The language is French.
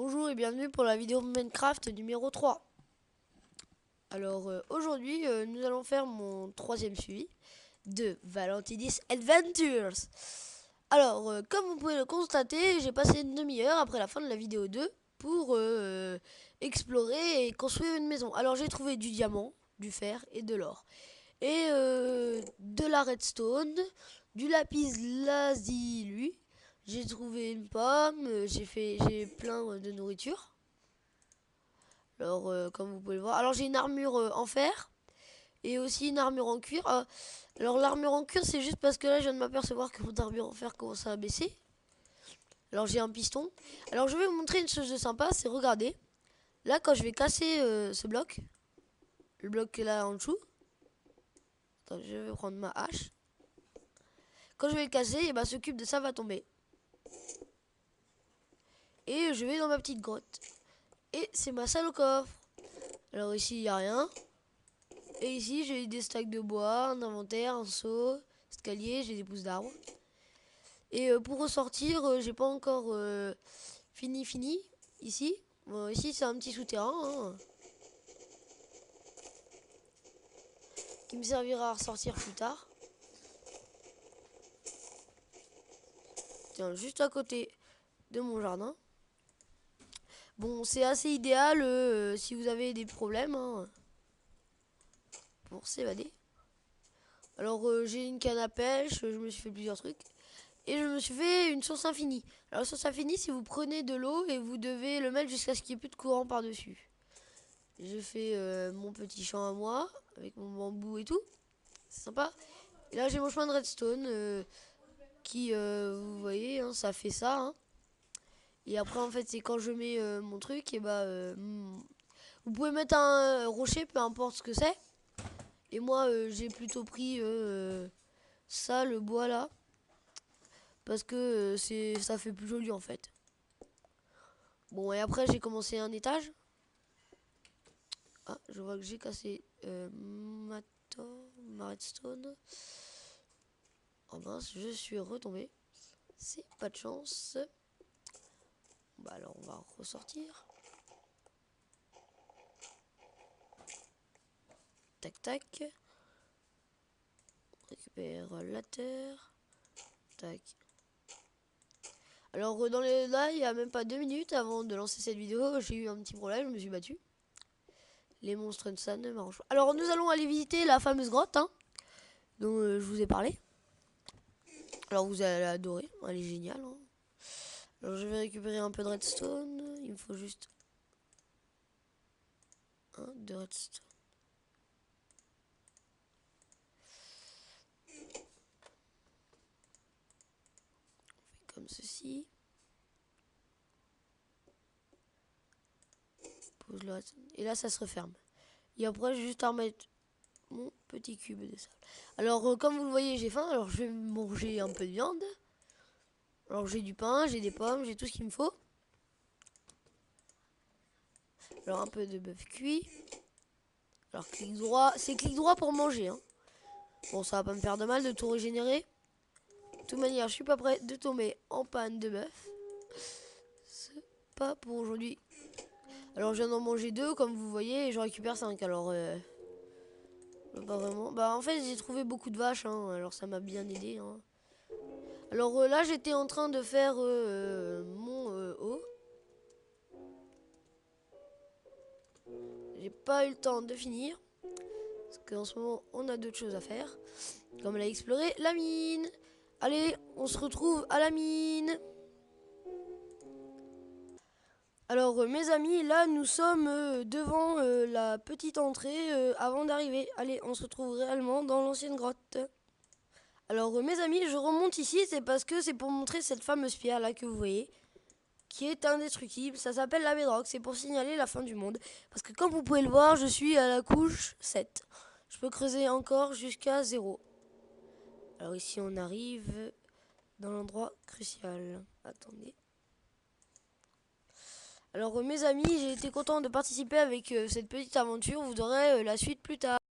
Bonjour et bienvenue pour la vidéo Minecraft numéro 3. Alors aujourd'hui nous allons faire mon troisième suivi de Valentinis Adventures. Alors comme vous pouvez le constater, j'ai passé une demi-heure après la fin de la vidéo 2 pour explorer et construire une maison. Alors j'ai trouvé du diamant, du fer et de l'or. Et de la redstone, du lapis lazuli. J'ai trouvé une pomme, j'ai plein de nourriture. Alors comme vous pouvez le voir. Alors j'ai une armure en fer et aussi une armure en cuir. Alors l'armure en cuir c'est juste parce que là je viens de m'apercevoir que mon armure en fer commence à baisser. Alors j'ai un piston. Alors je vais vous montrer une chose de sympa, c'est regardez. Là quand je vais casser ce bloc, le bloc qui est là en dessous. Attends, je vais prendre ma hache. Quand je vais le casser, et ben, ce cube de ça va tomber. Et je vais dans ma petite grotte. Et c'est ma salle au coffre. Alors ici, il n'y a rien. Et ici, j'ai des stacks de bois, un inventaire, un seau, escalier, j'ai des pousses d'arbres. Et pour ressortir, j'ai pas encore fini. Ici, bon, ici c'est un petit souterrain. Hein, qui me servira à ressortir plus tard. Tiens, juste à côté de mon jardin. Bon, c'est assez idéal si vous avez des problèmes hein, pour s'évader. Alors, j'ai une canne à pêche, je me suis fait plusieurs trucs. Et je me suis fait une source infinie. Alors, la source infinie, si vous prenez de l'eau et vous devez le mettre jusqu'à ce qu'il n'y ait plus de courant par-dessus. Je fais mon petit champ à moi, avec mon bambou et tout. C'est sympa. Et là, j'ai mon chemin de redstone qui, vous voyez, hein, ça fait ça. Hein. Et après, en fait, c'est quand je mets mon truc, et bah, vous pouvez mettre un rocher, peu importe ce que c'est. Et moi, j'ai plutôt pris ça, le bois là, parce que ça fait plus joli en fait. Bon, et après, j'ai commencé un étage. Ah, je vois que j'ai cassé ma redstone. Oh mince, je suis retombé. C'est pas de chance. Bah alors, on va ressortir. Tac, tac. On récupère la terre. Tac. Alors, là, il y a même pas 2 minutes avant de lancer cette vidéo, j'ai eu un petit problème, je me suis battu. Les monstres, ça ne m'arrange pas. Alors, nous allons aller visiter la fameuse grotte, hein, dont je vous ai parlé. Alors, vous allez adorer, elle est géniale. Hein. Alors, je vais récupérer un peu de redstone. Il me faut juste de redstone. On fait comme ceci. Pose le redstone. Et là, ça se referme. Et après, j'ai juste à remettre mon petit cube de sable. Alors, comme vous le voyez, j'ai faim. Alors, je vais manger un peu de viande. Alors, j'ai du pain, j'ai des pommes, j'ai tout ce qu'il me faut. Alors, un peu de bœuf cuit. Alors, clic droit. C'est clic droit pour manger. Hein. Bon, ça va pas me faire de mal de tout régénérer. De toute manière, je suis pas prêt de tomber en panne de bœuf. C'est pas pour aujourd'hui. Alors, je viens d'en manger 2, comme vous voyez, et j'en récupère 5. Alors, pas vraiment. Bah, en fait, j'ai trouvé beaucoup de vaches. Hein, alors, ça m'a bien aidé. Hein. Alors, là, j'étais en train de faire mon eau. J'ai pas eu le temps de finir. Parce qu'en ce moment, on a d'autres choses à faire. Comme aller explorer la mine. Allez, on se retrouve à la mine. Alors, mes amis, là, nous sommes devant la petite entrée avant d'arriver. Allez, on se retrouve réellement dans l'ancienne grotte. Alors, mes amis, je remonte ici, c'est parce que c'est pour montrer cette fameuse pierre là que vous voyez. Qui est indestructible. Ça s'appelle la bedrock. C'est pour signaler la fin du monde. Parce que comme vous pouvez le voir, je suis à la couche 7. Je peux creuser encore jusqu'à 0. Alors ici, on arrive dans l'endroit crucial. Attendez. Alors mes amis, j'ai été content de participer avec cette petite aventure. Vous aurez la suite plus tard.